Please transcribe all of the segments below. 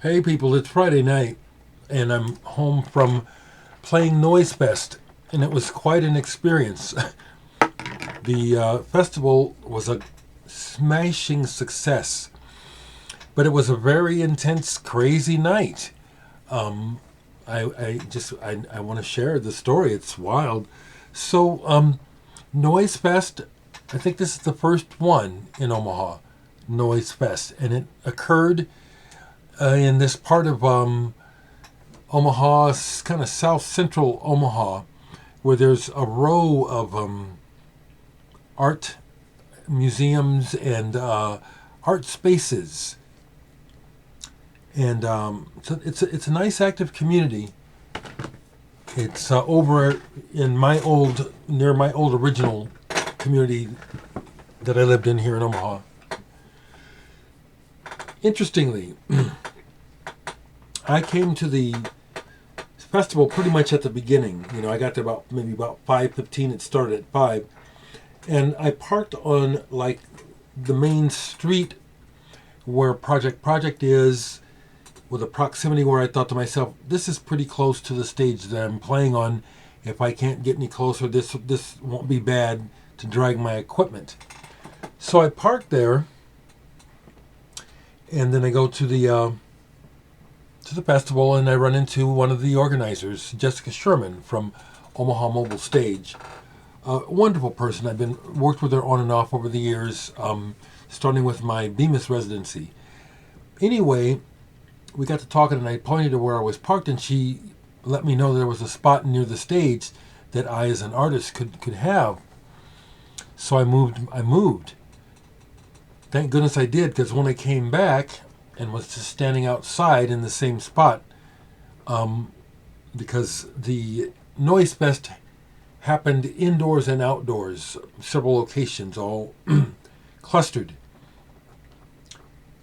Hey people, it's Friday night, and I'm home from playing Noisefest, and it was quite an experience. The festival was a smashing success, but it was a very intense, crazy night. Um, I want to share the story. It's wild. So, Noisefest, I think this is the first one in Omaha, Noisefest, and it occurred in this part of Omaha, kind of south central Omaha, where there's a row of art museums and art spaces, and so it's a nice active community. It's over in my old near my old original community that I lived in here in Omaha. Interestingly, I came to the festival pretty much at the beginning. I got there about 5:15. It started at 5, and I parked on like the main street where Project is, with a proximity where I thought to myself, this is pretty close to the stage that I'm playing on. If I can't get any closer, this won't be bad to drag my equipment. So I parked there, and then I go to the festival, and I run into one of the organizers, Jessica Sherman from Omaha Mobile Stage. A wonderful person. I've been worked with her on and off over the years, starting with my Bemis residency. Anyway, we got to talking, and I pointed to where I was parked, and she let me know there was a spot near the stage that I, as an artist, could have. So I moved. Thank goodness I did, because when I came back and was just standing outside in the same spot, because the Noisefest happened indoors and outdoors, several locations, all clustered.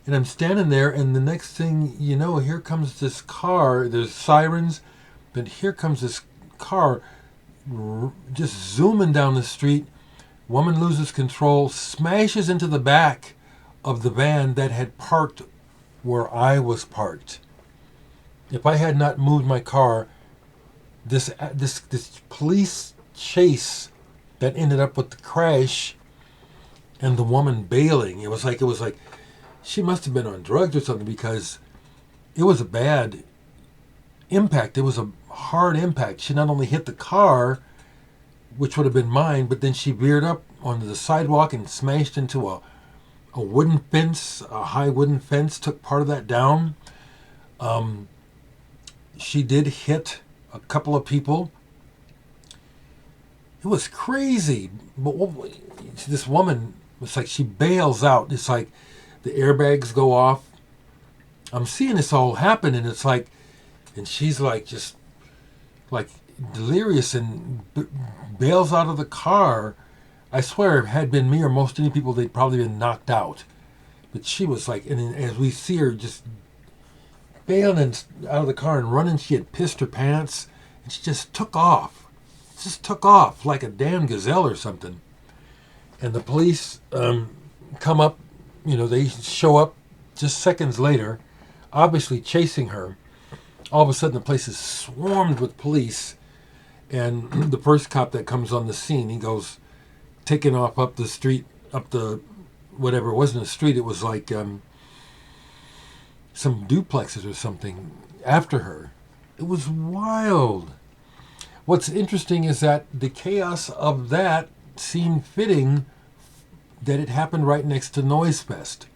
And I'm standing there, and the next thing you know, here comes this car. There's sirens, but here comes this car just zooming down the street. Woman loses control, smashes into the back of the van that had parked where I was parked. If I had not moved my car, this police chase that ended up with the crash and the woman bailing. It was like she must have been on drugs or something, because it was a bad impact. It was a hard impact. She not only hit the car, which would have been mine, but then she veered up onto the sidewalk and smashed into a wooden fence, a high wooden fence, took part of that down. She did hit a couple of people. It was crazy. But this woman, it's like she bails out. It's like the airbags go off. I'm seeing this all happen, and it's like, and she's like just like delirious and bails out of the car. I swear, if it had been me or most any people, they'd probably been knocked out. But she was like, and as we see her just bailing out of the car and running, she had pissed her pants, and she just took off. Just took off like a damn gazelle or something. And the police come up, they show up just seconds later, obviously chasing her. All of a sudden, the place is swarmed with police, and the first cop that comes on the scene, he goes taking off up the street, up the whatever. It wasn't a street, it was like some duplexes or something after her. It was wild. What's interesting is that the chaos of that seemed fitting that it happened right next to Noisefest.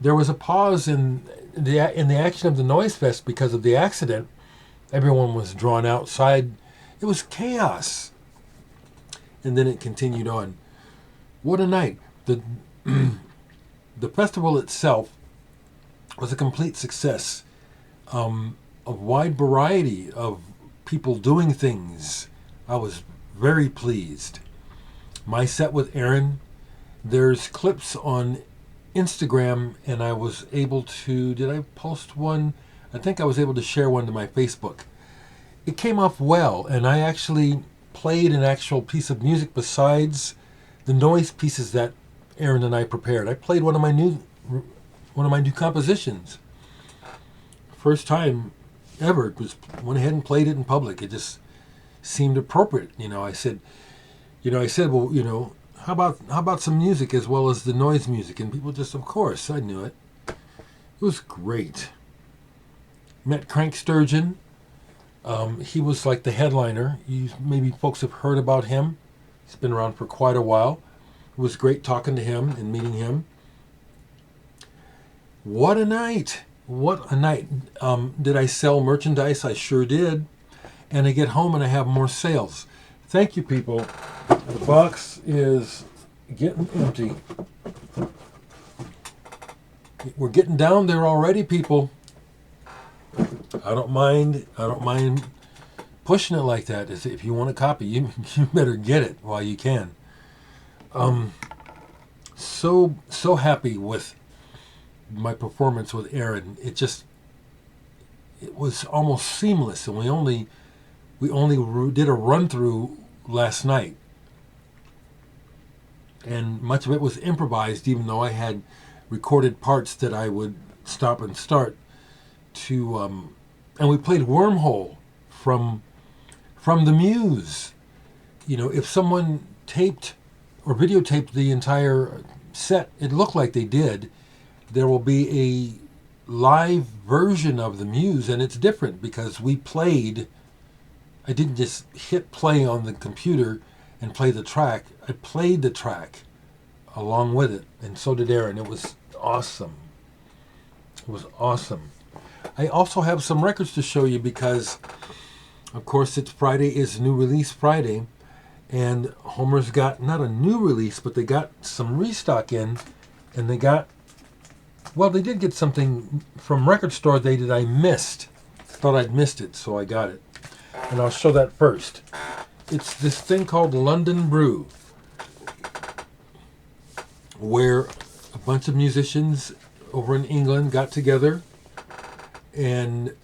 There was a pause in the action of the Noisefest because of the accident. Everyone was drawn outside. It was chaos. And then it continued on. What a night. The festival itself was a complete success. A wide variety of people doing things. I was very pleased. My set with Aaron, there's clips on Instagram, and I was able to, did I post one? I think I was able to share one to my Facebook. It came off well, and I actually played an actual piece of music besides the noise pieces that Aaron and I prepared. I played one of my new compositions. first time ever, went ahead and played it in public. It just seemed appropriate. I said, well, how about some music as well as the noise music? And people just, of course, I knew it. It was great. Met Crank Sturgeon. He was like the headliner. Maybe folks have heard about him. He's been around for quite a while. It was great talking to him and meeting him. What a night. What a night. Did I sell merchandise? I sure did. And I get home and I have more sales. Thank you, people. The box is getting empty. We're getting down there already, people. I don't mind pushing it like that. If you want a copy, you better get it while you can. So happy with my performance with Aaron. It was almost seamless, and we only did a run through last night, and much of it was improvised, even though I had recorded parts that I would stop and start to, and we played Wormhole from the Muse. If someone taped or videotaped the entire set, it looked like they did. There will be a live version of the Muse, and it's different because I didn't just hit play on the computer and play the track. I played the track along with it, and so did Aaron. It was awesome. It was awesome. I also have some records to show you because, of course, Friday is New Release Friday, and Homer's got not a new release, but they got some restock in, and they did get something from Record Store Day that I missed. Thought I'd missed it, so I got it. And I'll show that first. It's this thing called London Brew, where a bunch of musicians over in England got together and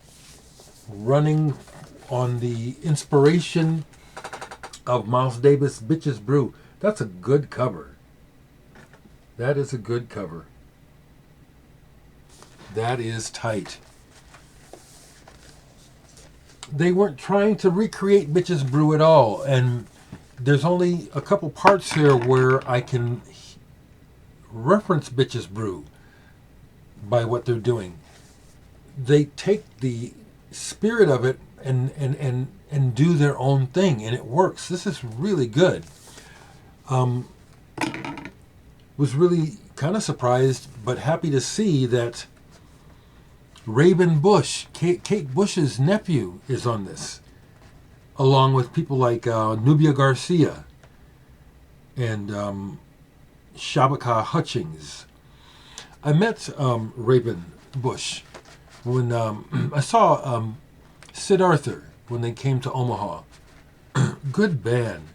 running on the inspiration of Miles Davis' Bitches Brew. That's a good cover. That is a good cover. That is tight. They weren't trying to recreate Bitches Brew at all, and there's only a couple parts here where I can reference Bitches Brew by what they're doing. They take the spirit of it and do their own thing, and it works. This is really good. Was really kind of surprised, but happy to see that Raven Bush, Kate Bush's nephew, is on this, along with people like Nubia Garcia and Shabaka Hutchings. I met Raven Bush when I saw Sid Arthur when they came to Omaha. Good band.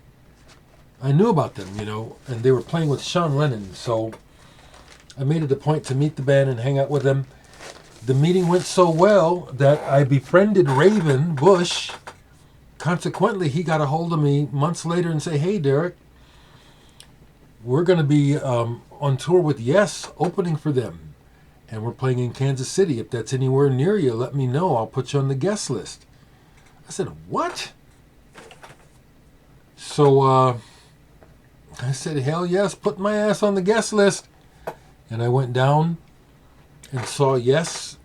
I knew about them, and they were playing with Sean Lennon, so I made it a point to meet the band and hang out with them. The meeting went so well that I befriended Raven Bush. Consequently, he got a hold of me months later and say, "Hey, Dereck, we're going to be on tour with Yes, opening for them. And we're playing in Kansas City. If that's anywhere near you, let me know. I'll put you on the guest list." I said, "What?" So I said, "Hell yes, put my ass on the guest list." And I went down and saw Yes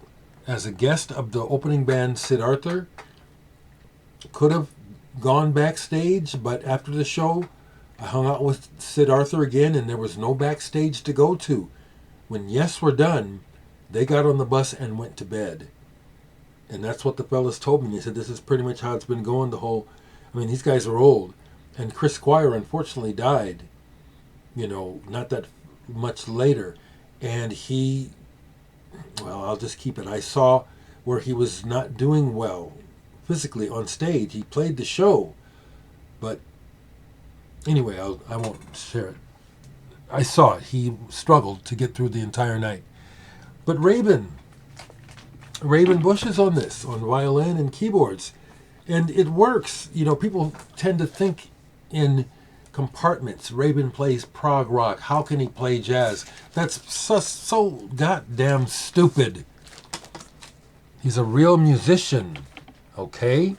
as a guest of the opening band, Sid Arthur. Could have gone backstage, but after the show, I hung out with Sid Arthur again, and there was no backstage to go to. When Yes were done, they got on the bus and went to bed. And that's what the fellas told me. They said, this is pretty much how it's been going these guys are old. And Chris Squire, unfortunately, died, not that much later. And I'll just keep it. I saw where he was not doing well physically on stage. He played the show, but anyway, I won't share it. I saw it. He struggled to get through the entire night. But Raven Bush is on this, on violin and keyboards, and it works. People tend to think in compartments. Raven plays prog rock. How can he play jazz? That's so goddamn stupid. He's a real musician, okay?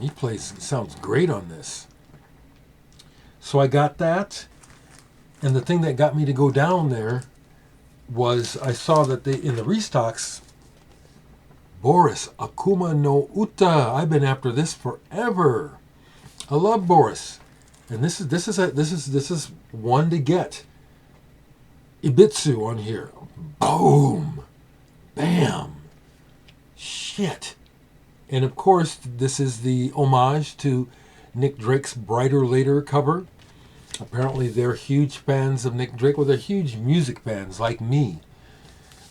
He sounds great on this. So I got that, and the thing that got me to go down there was I saw that in the restocks, Boris, Akuma no Uta. I've been after this forever. I love Boris, and this is one to get. Ibitsu on here, boom, bam, shit, and of course this is the homage to Nick Drake's Brighter Later cover. Apparently they're huge fans of Nick Drake. Well, they're huge music fans like me.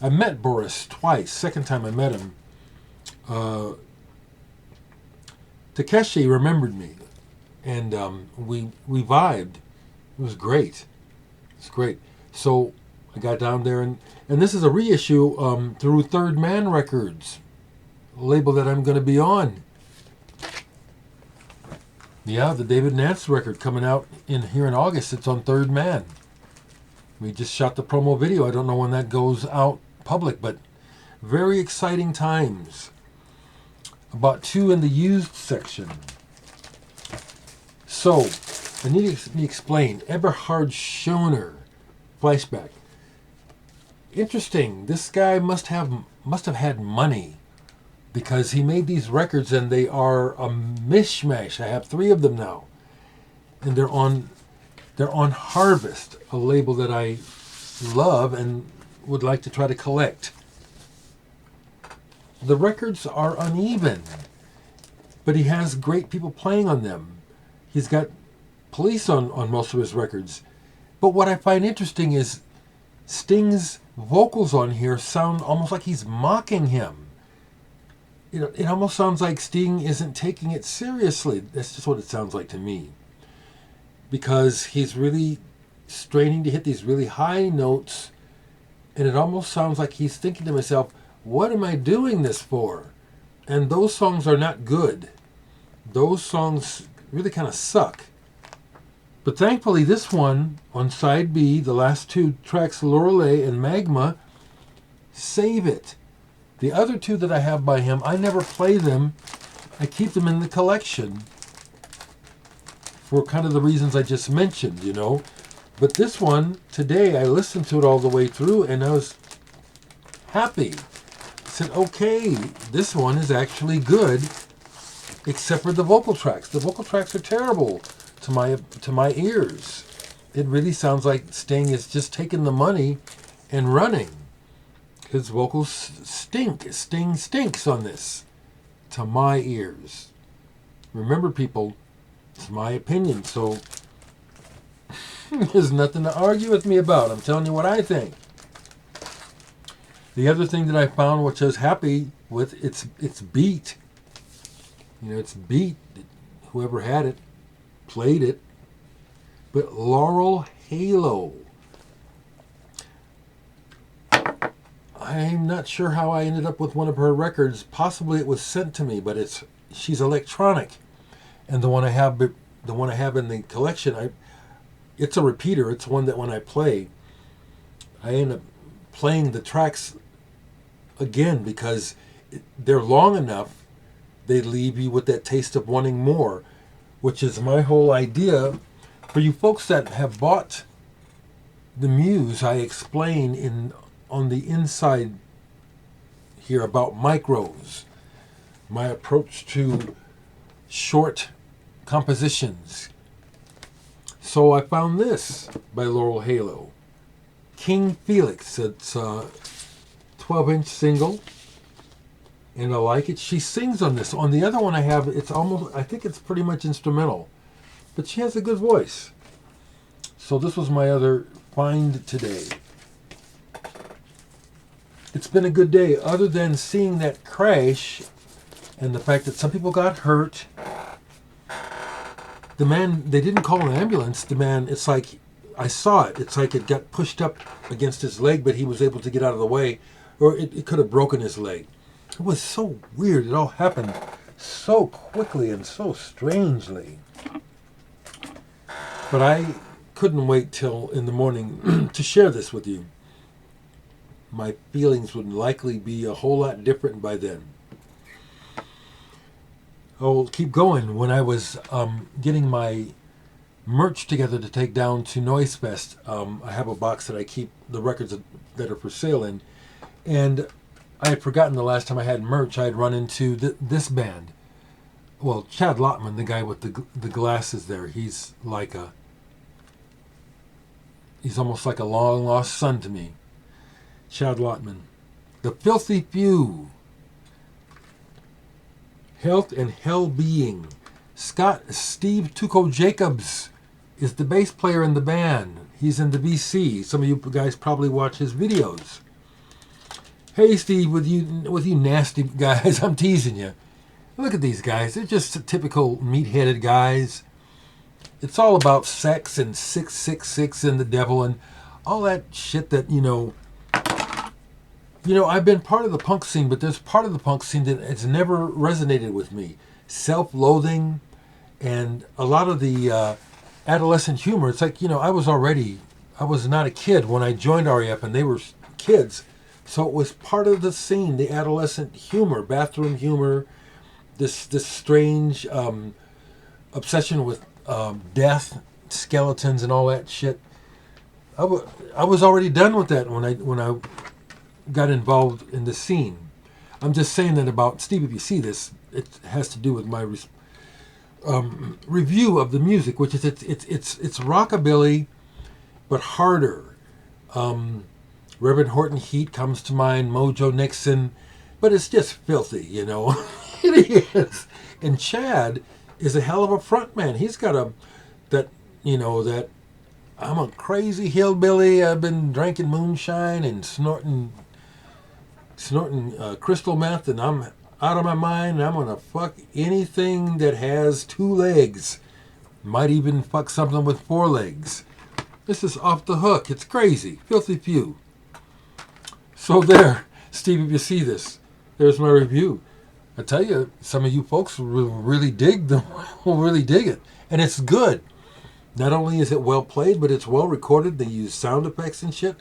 I met Boris twice. Second time I met him, Takeshi remembered me, and we vibed. It was great. It's great. So I got down there, and this is a reissue through Third Man Records, a label that I'm going to be on. Yeah, the David Nance record coming out here in August. It's on Third Man. We just shot the promo video. I don't know when that goes out public, but very exciting times. About 2 in the used section. So, I need to explain. Eberhard Schoener, Flashback. Interesting. This guy must have had money, because he made these records and they are a mishmash. I have 3 of them now, and they're on Harvest, a label that I love and would like to try to collect. The records are uneven, but he has great people playing on them. He's got Police on most of his records. But what I find interesting is Sting's vocals on here sound almost like he's mocking him. It almost sounds like Sting isn't taking it seriously. That's just what it sounds like to me. Because he's really straining to hit these really high notes, and it almost sounds like he's thinking to himself, what am I doing this for? And those songs are not good. Those songs really kind of suck. But thankfully this one, on side B, the last 2 tracks, Laurel and Magma, save it. The other 2 that I have by him, I never play them. I keep them in the collection for kind of the reasons I just mentioned, But this one, today, I listened to it all the way through, and I was happy. I said, okay, this one is actually good, except for the vocal tracks. The vocal tracks are terrible to my ears. It really sounds like Sting is just taking the money and running. His vocals stink. Sting stinks on this, to my ears. Remember, people, it's my opinion, so there's nothing to argue with me about. I'm telling you what I think. The other thing that I found, which I was happy with, it's beat. It's beat. Whoever had it played it. But Laurel Halo. I'm not sure how I ended up with one of her records. Possibly it was sent to me, but she's electronic, and the one I have in the collection, it's a repeater. It's one that when I play, I end up playing the tracks again because they're long enough. They leave you with that taste of wanting more, which is my whole idea. For you folks that have bought the Muse, I explain on the inside here about micros, my approach to short compositions. So I found this by Laurel Halo, King Felix. It's a 12-inch single, and I like it. She sings on this. On the other one I have, I think it's pretty much instrumental, but she has a good voice. So this was my other find today. It's been a good day, other than seeing that crash and the fact that some people got hurt. The man, they didn't call an ambulance. The man, it's like, I saw it. It's like it got pushed up against his leg, but he was able to get out of the way, or it could have broken his leg. It was so weird. It all happened so quickly and so strangely. But I couldn't wait till in the morning to share this with you. my feelings would likely be a whole lot different by then. I'll keep going. When I was getting my merch together to take down to Noisefest, I have a box that I keep the records that are for sale in, and I had forgotten the last time I had merch, I had run into this band. Well, Chad Lotman, the guy with the glasses there, he's almost like a long lost son to me. Chad Lotman. The Filthy Few. Health and Hell Being. Steve Tuco Jacobs is the bass player in the band. He's in the VC. Some of you guys probably watch his videos. Hey Steve, with you nasty guys, I'm teasing you. Look at these guys. They're just typical meat-headed guys. It's all about sex and 666 and the devil and all that shit that, I've been part of the punk scene, but there's part of the punk scene that has never resonated with me. Self-loathing and a lot of the adolescent humor. It's like, I was not a kid when I joined REF and they were kids. So it was part of the scene, the adolescent humor, bathroom humor, this strange obsession with death, skeletons, and all that shit. I was already done with that when I got involved in the scene. I'm just saying that about Steve. If you see this, it has to do with my review of the music, which is it's rockabilly, but harder. Reverend Horton Heat comes to mind, Mojo Nixon, but it's just filthy, It is. And Chad is a hell of a front man. He's got that I'm a crazy hillbilly. I've been drinking moonshine and snorting crystal meth, and I'm out of my mind, and I'm going to fuck anything that has 2 legs. Might even fuck something with 4 legs. This is off the hook. It's crazy. Filthy Few. So there, Steve, if you see this, there's my review. I tell you, some of you folks will really dig it. And it's good. Not only is it well played, but it's well recorded. They use sound effects and shit.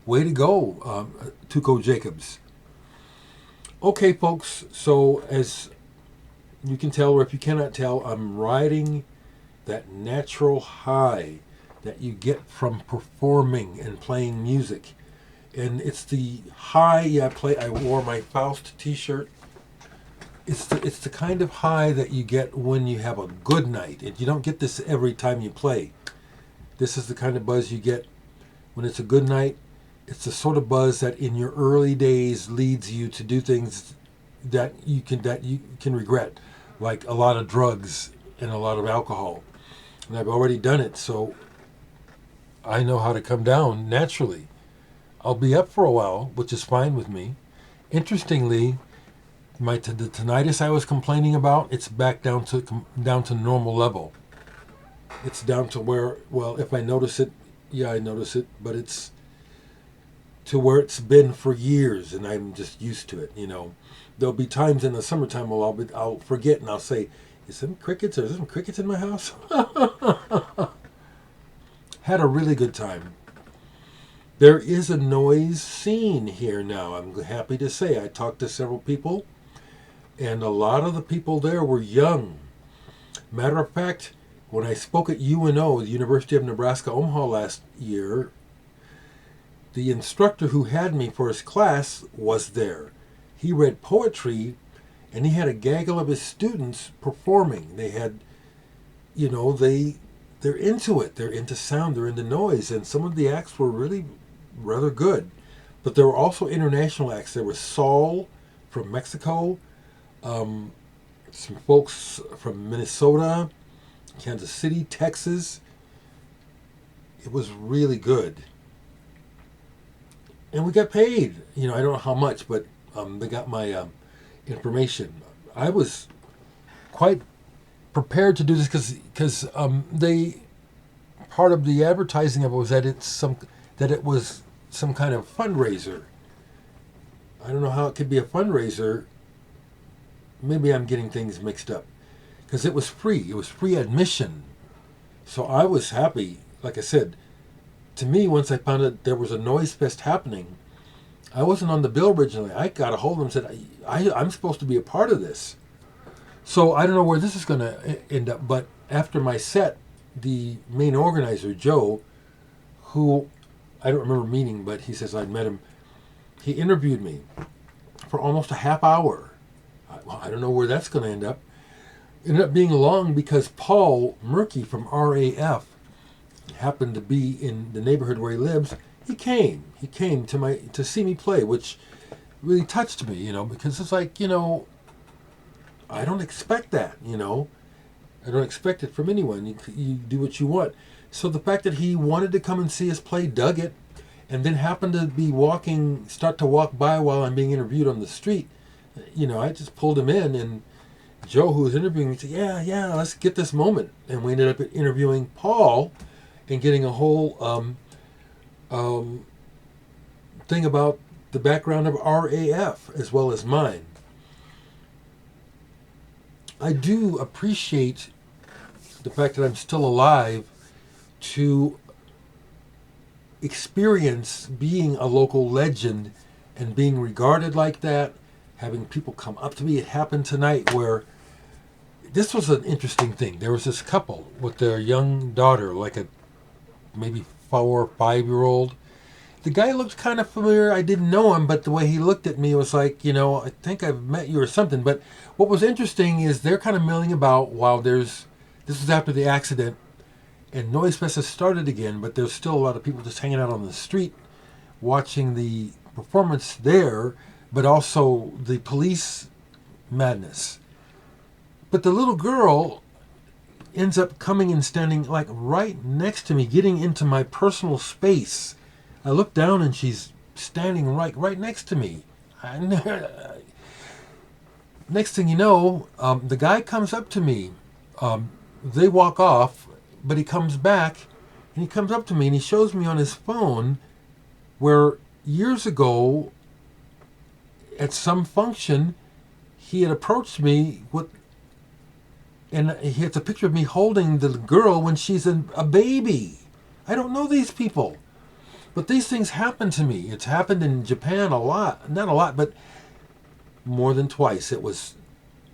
Way to go, Tuco Jacobs. Okay, folks, so as you can tell, or if you cannot tell, I'm riding that natural high that you get from performing and playing music. And it's the high, I wore my Faust t-shirt. It's the kind of high that you get when you have a good night. And you don't get this every time you play. This is the kind of buzz you get when it's a good night. It's the sort of buzz that in your early days leads you to do things that you can regret, like a lot of drugs and a lot of alcohol. And I've already done it, so I know how to come down naturally. I'll be up for a while, which is fine with me. Interestingly, the tinnitus I was complaining about, it's back down to normal level. It's down to where, well, if I notice it, I notice it, but it's to where it's been for years, and I'm just used to it. There'll be times in the summertime where I'll forget and I'll say, "Is there some crickets in my house?" Had a really good time. There is a noise scene here now. I'm happy to say I talked to several people, and a lot of the people there were young. Matter of fact, when I spoke at UNO, the University of Nebraska Omaha last year, the instructor who had me for his class was there. He read poetry, and he had a gaggle of his students performing. They had, they're into it. They're into sound. They're into noise. And some of the acts were really rather good. But there were also international acts. There was Saul from Mexico, some folks from Minnesota, Kansas City, Texas. It was really good. And we got paid. I don't know how much, but they got my information. I was quite prepared to do this because part of the advertising of it was that it was some kind of fundraiser. I don't know how it could be a fundraiser. Maybe I'm getting things mixed up, because it was free. It was free admission. So I was happy. Like I said, to me, once I found out there was a Noisefest happening, I wasn't on the bill originally. I got a hold of them and said, I'm supposed to be a part of this. So I don't know where this is going to end up, but after my set, the main organizer, Joe, who I don't remember meeting, but he says I'd met him, he interviewed me for almost a half hour. I don't know where that's going to end up. It ended up being long because Paul Murky from RAF happened to be in the neighborhood where he lives. He came to see me play, which really touched me, because it's like, I don't expect that, I don't expect it from anyone. You do what you want. So the fact that he wanted to come and see us play, dug it, and then happened to be start to walk by while I'm being interviewed on the street, I just pulled him in, and Joe, who was interviewing me, said, yeah, let's get this moment. And we ended up interviewing Paul and getting a whole thing about the background of RAF as well as mine. I do appreciate the fact that I'm still alive to experience being a local legend and being regarded like that, having people come up to me. It happened tonight where this was an interesting thing. There was this couple with their young daughter, like a maybe 4 or 5 year old. The guy looked kind of familiar. I didn't know him, but the way he looked at me was like, I think I've met you or something. But what was interesting is they're kind of milling about while this was after the accident, and Noisefest has started again, but there's still a lot of people just hanging out on the street watching the performance there, but also the police madness. But the little girl ends up coming and standing like right next to me, getting into my personal space. I look down and she's standing right next to me. Next thing you know, the guy comes up to me. They walk off, but he comes back and he comes up to me and he shows me on his phone where years ago at some function he had approached me and he has a picture of me holding the girl when she's a baby. I don't know these people. But these things happen to me. It's happened in Japan a lot. Not a lot, but more than twice. It was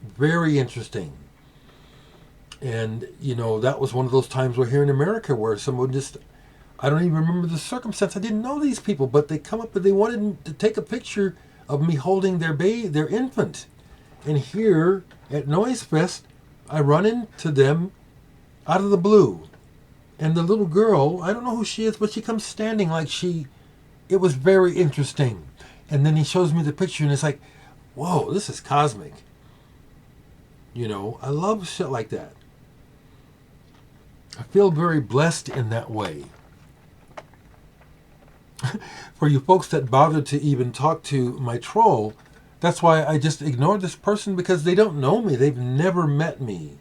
very interesting. And, that was one of those times where here in America where someone I don't even remember the circumstance. I didn't know these people, but they come up and they wanted to take a picture of me holding their infant. And here at Noisefest, I run into them out of the blue. And the little girl, I don't know who she is, but she comes standing like it was very interesting. And then he shows me the picture and it's like, whoa, this is cosmic. I love shit like that. I feel very blessed in that way. For you folks that bothered to even talk to my troll, that's why I just ignored this person, because they don't know me. They've never met me.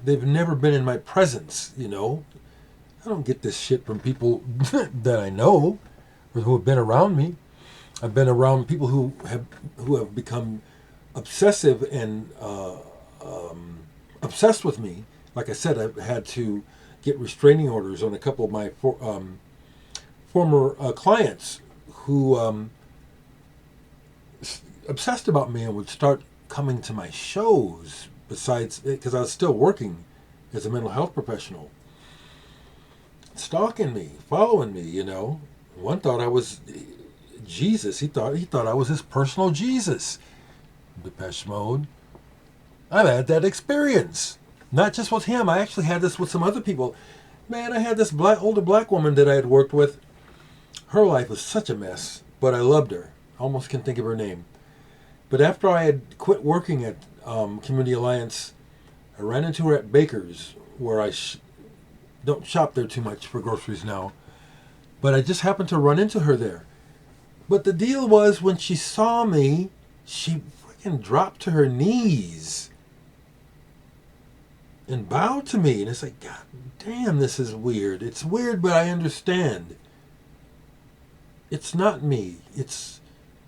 They've never been in my presence, I don't get this shit from people that I know or who have been around me. I've been around people who have become obsessive and obsessed with me. Like I said, I've had to get restraining orders on a couple of my former clients who obsessed about me and would start coming to my shows. Besides, because I was still working as a mental health professional. Stalking me, following me, One thought I was Jesus. He thought I was his personal Jesus. Depeche Mode. I've had that experience. Not just with him. I actually had this with some other people. Man, I had this older black woman that I had worked with. Her life was such a mess, but I loved her. I almost can't think of her name. But after I had quit working at Community Alliance, I ran into her at Baker's, where I don't shop there too much for groceries now. But I just happened to run into her there. But the deal was, when she saw me, she freaking dropped to her knees and bowed to me. And it's like, God damn, this is weird. It's weird, but I understand. It's not me. It's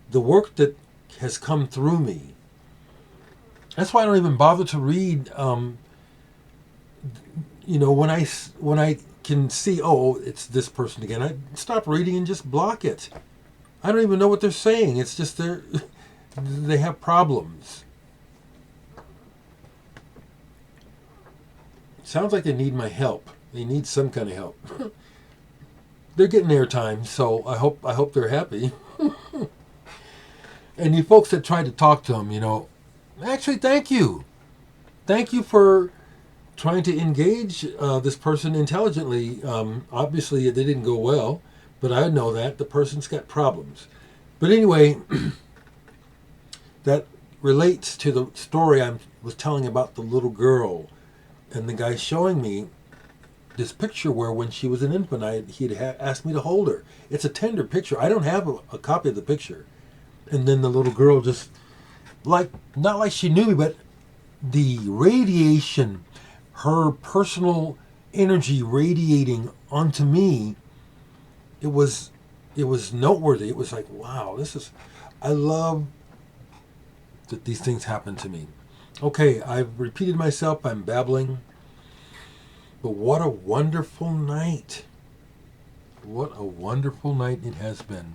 the work that has come through me. That's why I don't even bother to read, when I can see, oh, it's this person again, I stop reading and just block it. I don't even know what they're saying. It's just they have problems. Sounds like they need my help. They need some kind of help. They're getting airtime, so I hope they're happy. And you folks that tried to talk to them, actually, thank you. Thank you for trying to engage this person intelligently. Obviously, they didn't go well, but I know that the person's got problems. But anyway, that relates to the story I was telling about the little girl, and the guy showing me this picture where when she was an infant, he'd asked me to hold her. It's a tender picture. I don't have a copy of the picture. And then the little girl just, not like she knew me, but the radiation, her personal energy radiating onto me, it was noteworthy. It was like, wow, I love that these things happen to me. Okay, I've repeated myself, I'm babbling, but what a wonderful night. What a wonderful night it has been.